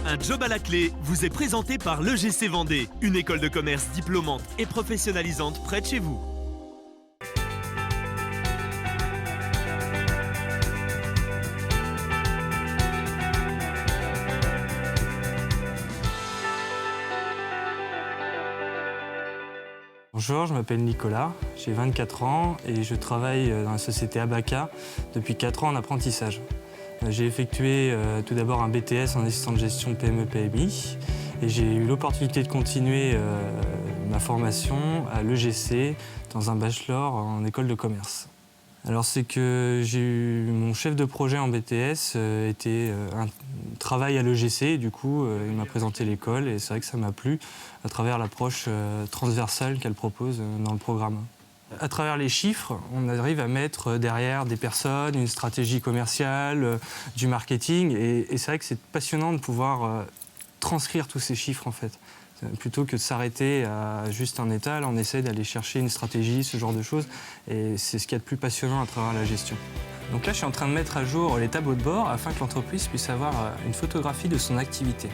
Un job à la clé vous est présenté par l'EGC Vendée, une école de commerce diplômante et professionnalisante près de chez vous. Bonjour, je m'appelle Nicolas, j'ai 24 ans et je travaille dans la société Abaca depuis 4 ans en apprentissage. J'ai effectué tout d'abord un BTS en assistant de gestion PME-PMI et j'ai eu l'opportunité de continuer ma formation à l'EGC dans un bachelor en école de commerce. Alors c'est que mon chef de projet en BTS était un travail à l'EGC et du coup il m'a présenté l'école et c'est vrai que ça m'a plu à travers l'approche transversale qu'elle propose dans le programme. À travers les chiffres, on arrive à mettre derrière des personnes, une stratégie commerciale, du marketing et c'est vrai que c'est passionnant de pouvoir transcrire tous ces chiffres en fait. Plutôt que de s'arrêter à juste un étal, on essaie d'aller chercher une stratégie, ce genre de choses. Et c'est ce qu'il y a de plus passionnant à travers la gestion. Donc là, je suis en train de mettre à jour les tableaux de bord afin que l'entreprise puisse avoir une photographie de son activité.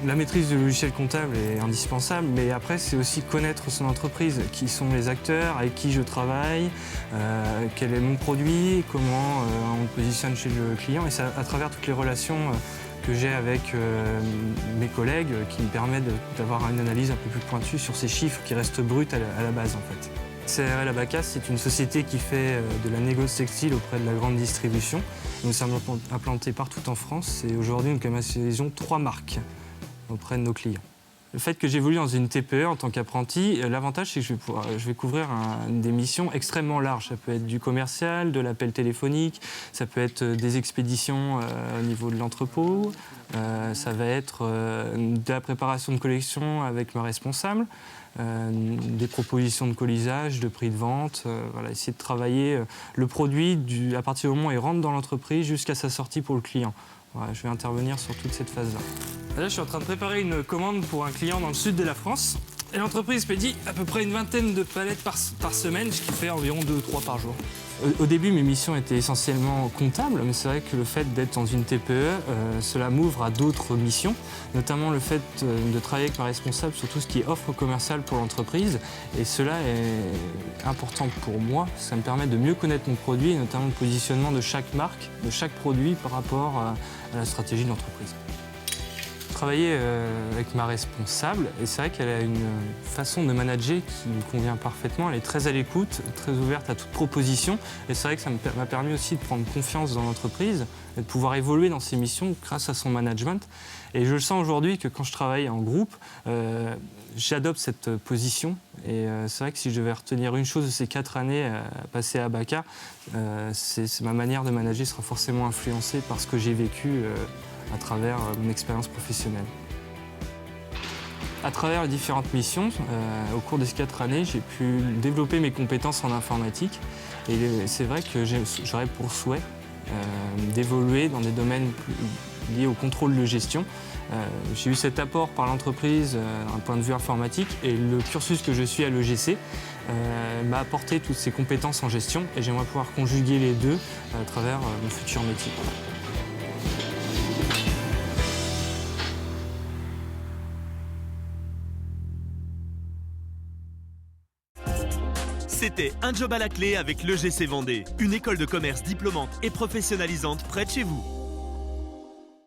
La maîtrise du logiciel comptable est indispensable, mais après, c'est aussi connaître son entreprise, qui sont les acteurs, avec qui je travaille, quel est mon produit, comment on me positionne chez le client. Et c'est à travers toutes les relations que j'ai avec mes collègues qui me permettent d'avoir une analyse un peu plus pointue sur ces chiffres qui restent bruts à la base en fait. CRL Abaca, c'est une société qui fait de la négoce textile auprès de la grande distribution. Nous sommes implantés partout en France et aujourd'hui nous commercialisons 3 marques auprès de nos clients. Le fait que j'évolue dans une TPE en tant qu'apprenti, l'avantage c'est que je vais couvrir des missions extrêmement larges. Ça peut être du commercial, de l'appel téléphonique, ça peut être des expéditions au niveau de l'entrepôt, ça va être de la préparation de collection avec ma responsable, des propositions de colisage, de prix de vente, voilà, essayer de travailler le produit à partir du moment où il rentre dans l'entreprise jusqu'à sa sortie pour le client. Voilà, je vais intervenir sur toute cette phase-là. Là, je suis en train de préparer une commande pour un client dans le sud de la France. Et l'entreprise pédit à peu près une vingtaine de palettes par semaine, ce qui fait environ 2 ou 3 par jour. Au début, mes missions étaient essentiellement comptables, mais c'est vrai que le fait d'être dans une TPE, cela m'ouvre à d'autres missions, notamment le fait de travailler avec ma responsable sur tout ce qui est offre commerciale pour l'entreprise. Et cela est important pour moi, ça me permet de mieux connaître mon produit, et notamment le positionnement de chaque marque, de chaque produit par rapport à la stratégie de l'entreprise. Travailler avec ma responsable et c'est vrai qu'elle a une façon de manager qui me convient parfaitement. Elle est très à l'écoute, très ouverte à toute proposition et c'est vrai que ça m'a permis aussi de prendre confiance dans l'entreprise et de pouvoir évoluer dans ses missions grâce à son management. Et je le sens aujourd'hui que quand je travaille en groupe, j'adopte cette position et c'est vrai que si je devais retenir une chose de ces 4 années passées à Abaca, c'est ma manière de manager sera forcément influencée par ce que j'ai vécu à travers mon expérience professionnelle. À travers les différentes missions, au cours de ces 4 années, j'ai pu développer mes compétences en informatique. Et c'est vrai que j'aurais pour souhait d'évoluer dans des domaines liés au contrôle de gestion. J'ai eu cet apport par l'entreprise d'un point de vue informatique et le cursus que je suis à l'EGC m'a apporté toutes ces compétences en gestion et j'aimerais pouvoir conjuguer les deux à travers mon futur métier. C'était Un job à la clé avec l'EGC Vendée, une école de commerce diplômante et professionnalisante près de chez vous.